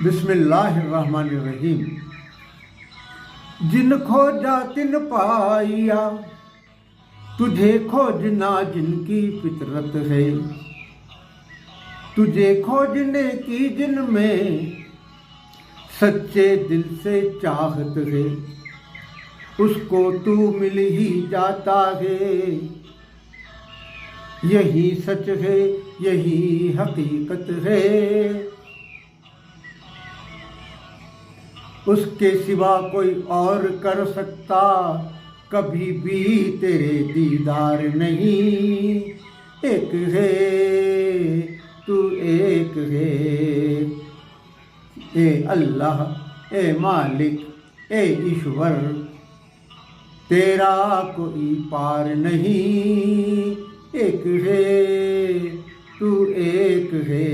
बिस्मिल्लाहिर्रहमानिर्रहीम। जिन खोजा तिन पाया, तुझे खोजना जिनकी फितरत है। तुझे खोजने की जिनमें सच्चे दिल से चाहत है, उसको तू मिल ही जाता है। यही सच है, यही हकीकत है। उसके सिवा कोई और कर सकता कभी भी तेरे दीदार नहीं। एक है तू, एक है। ए अल्लाह, ए मालिक, ए ईश्वर, तेरा कोई पार नहीं। एक है तू, एक है।